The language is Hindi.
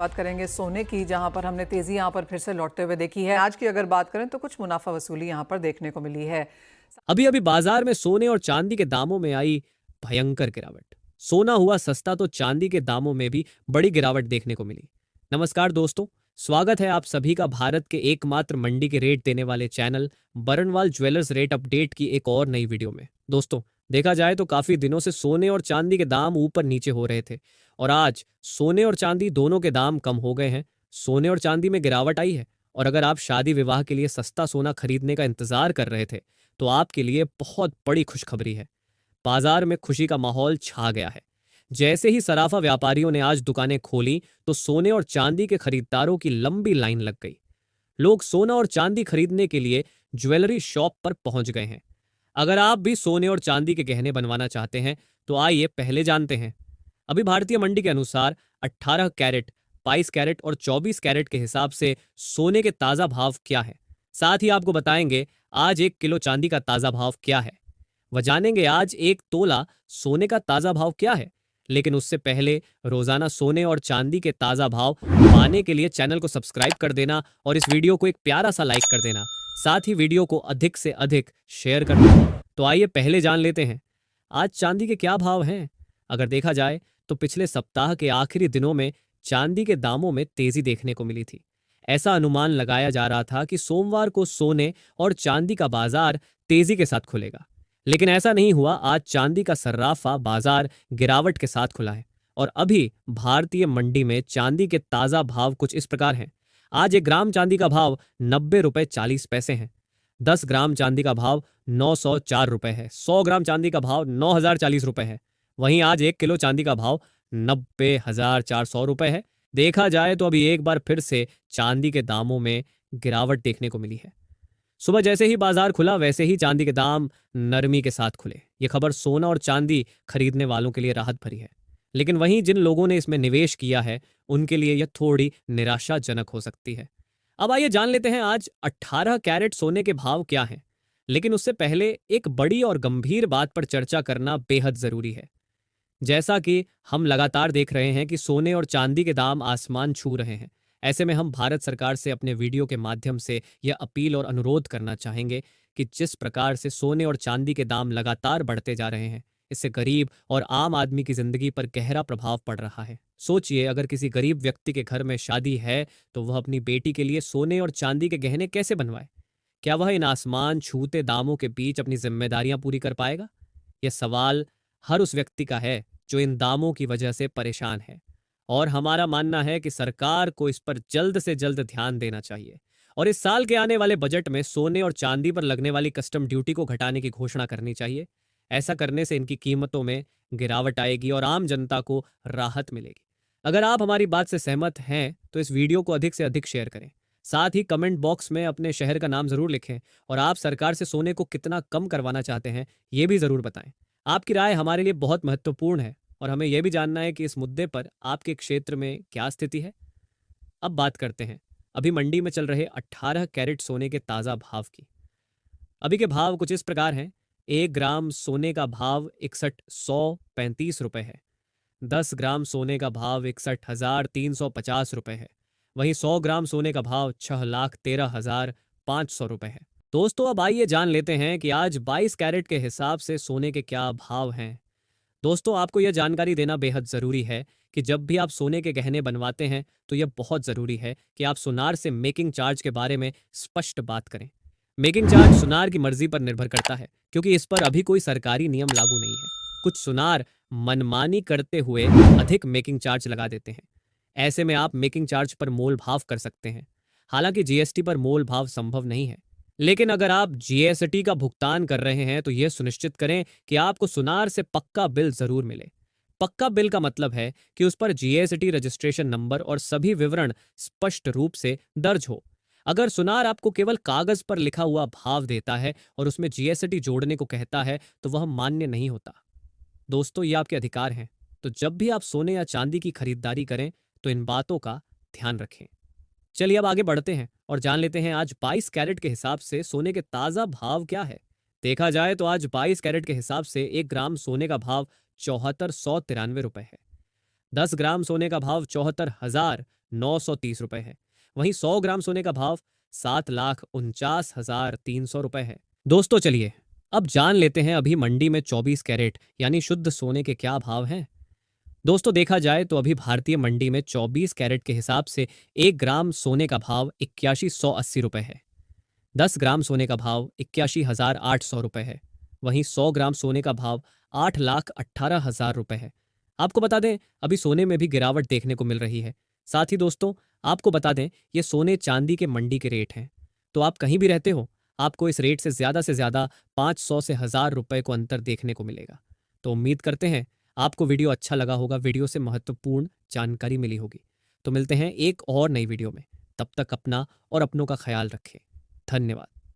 बात करेंगे सोने की, जहां पर हमने तेजी यहां पर फिर से लौटते हुए देखी है। आज की अगर बात करें तो कुछ मुनाफा वसूली यहां पर देखने को मिली है। अभी अभी बाजार में सोने और चांदी के दामों में आई भयंकर गिरावट। सोना हुआ सस्ता तो चांदी के दामों में भी बड़ी गिरावट देखने को मिली। नमस्कार दोस्तों, स्वागत है आप सभी का भारत के एकमात्र मंडी के रेट देने वाले channel Barnwal jewellers rate update की एक और नई वीडियो में। दोस्तों, देखा जाए तो काफी दिनों से सोने और चांदी के दाम ऊपर नीचे हो रहे थे और आज सोने और चांदी दोनों के दाम कम हो गए हैं। सोने और चांदी में गिरावट आई है और अगर आप शादी विवाह के लिए सस्ता सोना खरीदने का इंतजार कर रहे थे तो आपके लिए बहुत बड़ी खुशखबरी है। बाजार में खुशी का माहौल छा गया है। जैसे ही सराफा व्यापारियों ने आज दुकानें खोली तो सोने और चांदी के खरीदारों की लंबी लाइन लग गई। लोग सोना और चांदी खरीदने के लिए ज्वेलरी शॉप पर पहुंच गए हैं। अगर आप भी सोने और चांदी के गहने बनवाना चाहते हैं तो आइए पहले जानते हैं। अभी भारतीय मंडी के अनुसार 18 कैरेट, 22 कैरेट और 24 कैरेट के हिसाब से सोने के ताजा भाव क्या है। साथ ही आपको बताएंगे आज 1 किलो चांदी का ताजा भाव क्या है। वह जानेंगे आज 1 तोला सोने का ताजा भाव क्या है। लेकिन उससे पहले रोजाना सोने और चांदी के ताजा भाव पाने के लिए चैनल को सब्सक्राइब कर देना और इस वीडियो को एक प्यारा सा लाइक कर देना। साथ ही वीडियो को अधिक से अधिक शेयर कर देना। तो आइए पहले जान लेते हैं आज चांदी के क्या भाव हैं। अगर देखा जाए तो पिछले सप्ताह के आखिरी दिनों में चांदी के दामों में तेजी देखने को मिली थी। ऐसा अनुमान लगाया जा रहा था कि सोमवार को सोने और चांदी का बाजार तेजी के साथ खुलेगा, लेकिन ऐसा नहीं हुआ। आज चांदी का सर्राफा बाजार गिरावट के साथ खुला है और अभी भारतीय मंडी में चांदी के ताजा भाव कुछ इस प्रकार हैं। आज 1 ग्राम चांदी का भाव 90 रुपए 40 पैसे है। 10 ग्राम चांदी का भाव 904 रुपए है। 100 ग्राम चांदी का भाव 9040 रुपए है। वहीं आज 1 किलो चांदी का भाव 90,400 रुपए है। देखा जाए तो अभी एक बार फिर से चांदी के दामों में गिरावट देखने को मिली है। सुबह जैसे ही बाजार खुला वैसे ही चांदी के दाम नरमी के साथ खुले। ये खबर सोना और चांदी खरीदने वालों के लिए राहत भरी है, लेकिन वहीं जिन लोगों ने इसमें निवेश किया है उनके लिए यह थोड़ी निराशाजनक हो सकती है। अब आइए जान लेते हैं आज 18 कैरेट सोने के भाव क्या हैं। लेकिन उससे पहले एक बड़ी और गंभीर बात पर चर्चा करना बेहद जरूरी है। जैसा कि हम लगातार देख रहे हैं कि सोने और चांदी के दाम आसमान छू रहे हैं, ऐसे में हम भारत सरकार से अपने वीडियो के माध्यम से यह अपील और अनुरोध करना चाहेंगे कि जिस प्रकार से सोने और चांदी के दाम लगातार बढ़ते जा रहे हैं, इससे गरीब और आम आदमी की जिंदगी पर गहरा प्रभाव पड़ रहा है। सोचिए, अगर किसी गरीब व्यक्ति के घर में शादी है तो वह अपनी बेटी के लिए सोने और चांदी के गहने कैसे बनवाए? क्या वह इन आसमान छूते दामों के बीच अपनी जिम्मेदारियां पूरी कर पाएगा? यह सवाल हर उस व्यक्ति का है जो इन दामों की वजह से परेशान है और हमारा मानना है कि सरकार को इस पर जल्द से जल्द ध्यान देना चाहिए और इस साल के आने वाले बजट में सोने और चांदी पर लगने वाली कस्टम ड्यूटी को घटाने की घोषणा करनी चाहिए। ऐसा करने से इनकी कीमतों में गिरावट आएगी और आम जनता को राहत मिलेगी। अगर आप हमारी बात से सहमत हैं तो इस वीडियो को अधिक से अधिक शेयर करें। साथ ही कमेंट बॉक्स में अपने शहर का नाम जरूर लिखें और आप सरकार से सोने को कितना कम करवाना चाहते हैं ये भी जरूर बताएं। आपकी राय हमारे लिए बहुत महत्वपूर्ण है और हमें यह भी जानना है कि इस मुद्दे पर आपके क्षेत्र में क्या स्थिति है। अब बात करते हैं अभी मंडी में चल रहे 18 कैरेट सोने के ताजा भाव की। अभी के भाव कुछ इस प्रकार हैं। 1 ग्राम सोने का भाव 6135 रुपए है। 10 ग्राम सोने का भाव 61,350 रुपए है। वहीं 100 ग्राम सोने का भाव 6,13,500 रुपए है। दोस्तों, अब आइए जान लेते हैं कि आज 22 कैरेट के हिसाब से सोने के क्या भाव हैं। दोस्तों, आपको यह जानकारी देना बेहद ज़रूरी है कि जब भी आप सोने के गहने बनवाते हैं तो यह बहुत ज़रूरी है कि आप सुनार से मेकिंग चार्ज के बारे में स्पष्ट बात करें। मेकिंग चार्ज सुनार की मर्जी पर निर्भर करता है, क्योंकि इस पर अभी कोई सरकारी नियम लागू नहीं है। कुछ सुनार मनमानी करते हुए अधिक मेकिंग चार्ज लगा देते हैं। ऐसे में आप मेकिंग चार्ज पर मोल भाव कर सकते हैं। हालांकि जीएसटी पर मोल भाव संभव नहीं है, लेकिन अगर आप जीएसटी का भुगतान कर रहे हैं तो यह सुनिश्चित करें कि आपको सुनार से पक्का बिल जरूर मिले। पक्का बिल का मतलब है कि उस पर जीएसटी रजिस्ट्रेशन नंबर और सभी विवरण स्पष्ट रूप से दर्ज हो। अगर सुनार आपको केवल कागज पर लिखा हुआ भाव देता है और उसमें जीएसटी जोड़ने को कहता है तो वह मान्य नहीं होता। दोस्तों, ये आपके अधिकार हैं, तो जब भी आप सोने या चांदी की खरीदारी करें तो इन बातों का ध्यान रखें। चलिए अब आगे बढ़ते हैं और जान लेते हैं आज 22 कैरेट के हिसाब से सोने के ताजा भाव क्या है। देखा जाए तो आज 22 कैरेट के हिसाब से 1 ग्राम सोने का भाव 7493 रुपए है। 10 ग्राम सोने का भाव 930 रुपए है। वहीं 100 ग्राम सोने का भाव 7,49,300 रुपए है। दोस्तों चलिए अब जान लेते हैं अभी मंडी में 24 कैरेट यानी शुद्ध सोने के क्या भाव हैं। दोस्तों देखा जाए तो अभी भारतीय मंडी में 24 कैरेट के हिसाब से 1 ग्राम सोने का भाव 8180 रुपए है। 10 ग्राम सोने का भाव 81,800 रुपए है। वहीं 100 ग्राम सोने का भाव 8,18,000 रुपए है। आपको बता दें अभी सोने में भी गिरावट देखने को मिल रही है। साथ ही दोस्तों आपको बता दें ये सोने चांदी के मंडी के रेट हैं। तो आप कहीं भी रहते हो आपको इस रेट से ज़्यादा 500 से 1000 रुपए को अंतर देखने को मिलेगा। तो उम्मीद करते हैं आपको वीडियो अच्छा लगा होगा, वीडियो से महत्वपूर्ण जानकारी मिली होगी। तो मिलते हैं एक और नई वीडियो में, तब तक अपना और अपनों का ख्याल रखें। धन्यवाद।